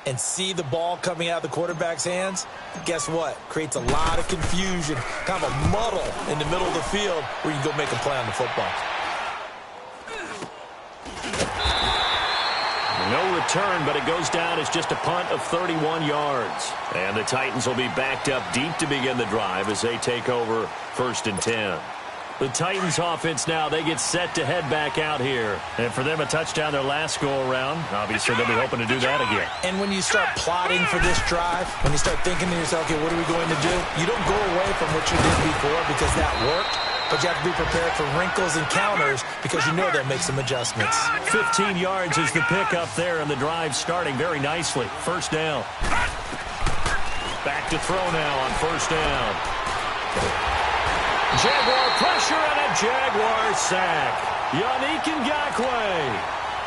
and see the ball coming out of the quarterback's hands, guess what? Creates a lot of confusion, kind of a muddle in the middle of the field where you can go make a play on the football. No return, but it goes down as just a punt of 31 yards. And the Titans will be backed up deep to begin the drive as they take over 1st and 10. The Titans offense now, they get set to head back out here. And for them, a touchdown their last go-around. Obviously, they'll be hoping to do that again. And when you start plotting for this drive, when you start thinking to yourself, okay, what are we going to do? You don't go away from what you did before because that worked. But you have to be prepared for wrinkles and counters because you know they'll make some adjustments. 15 yards is the pickup there, and the drive starting very nicely. 1st down. Back to throw now on 1st down. Jaguar pressure and a Jaguar sack. Yannick Ngakoue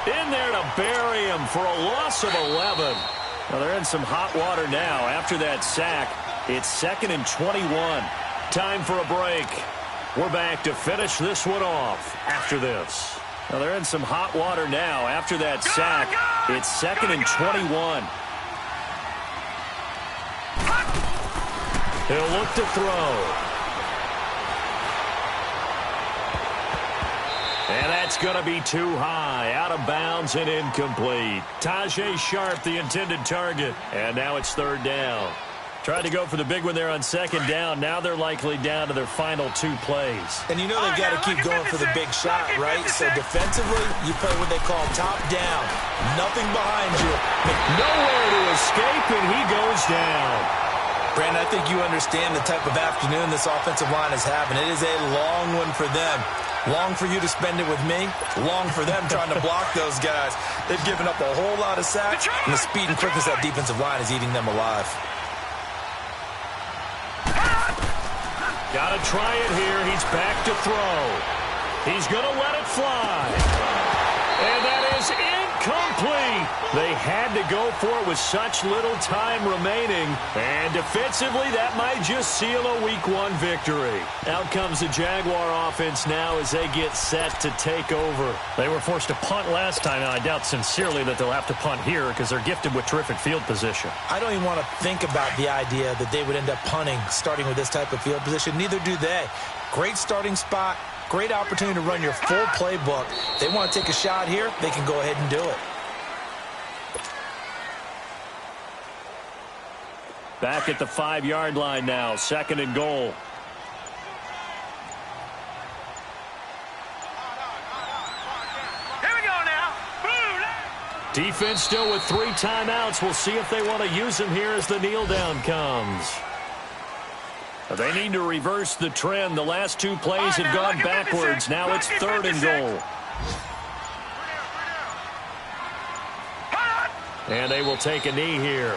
in there to bury him for a loss of 11. Well, they're in some hot water now. After that sack, it's 2nd and 21. Time for a break. We're back to finish this one off after this. Well, they're in some hot water now. After that sack, it's 2nd and 21. He'll look to throw. And that's going to be too high, out of bounds and incomplete. Tajay Sharp, the intended target. And now it's 3rd down. Tried to go for the big one there on 2nd down. Now they're likely down to their final 2 plays. And you know they've got to keep going for the big shot, right? So defensively, you play what they call top down. Nothing behind you. Nowhere to escape, and he goes down. Brandon, I think you understand the type of afternoon this offensive line is having. It is a long one for them. Long for you to spend it with me. Long for them trying to block those guys. They've given up a whole lot of sacks, and the speed and quickness of that defensive line is eating them alive. Got to try it here. He's back to throw. He's going to let it fly. And that is incomplete. They had to go for it with such little time remaining. And defensively, that might just seal a Week 1 victory. Out comes the Jaguar offense now as they get set to take over. They were forced to punt last time, and I doubt sincerely that they'll have to punt here because they're gifted with terrific field position. I don't even want to think about the idea that they would end up punting starting with this type of field position. Neither do they. Great starting spot. Great opportunity to run your full playbook. They want to take a shot here, they can go ahead and do it. Back at the 5-yard line now, 2nd and goal. Here we go now. Boom. Defense still with 3 timeouts. We'll see if they want to use them here as the kneel down comes. They need to reverse the trend. The last 2 plays have gone backwards. Now it's 3rd and goal. And they will take a knee here.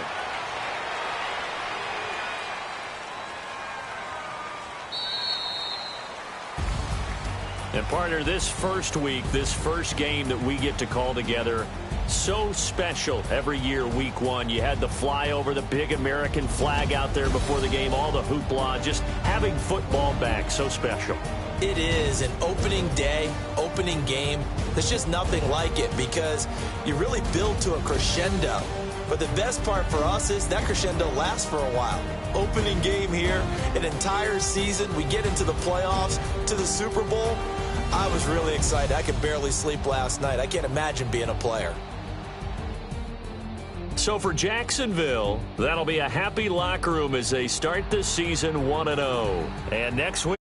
And partner, this first week, this first game that we get to call together, so special every year, Week 1. You had the flyover, the big American flag out there before the game, all the hoopla, just having football back, so special. It is an opening day, opening game. There's just nothing like it because you really build to a crescendo. But the best part for us is that crescendo lasts for a while. Opening game here, an entire season, we get into the playoffs, to the Super Bowl. I was really excited. I could barely sleep last night. I can't imagine being a player. So for Jacksonville, that'll be a happy locker room as they start this season 1-0. And next week.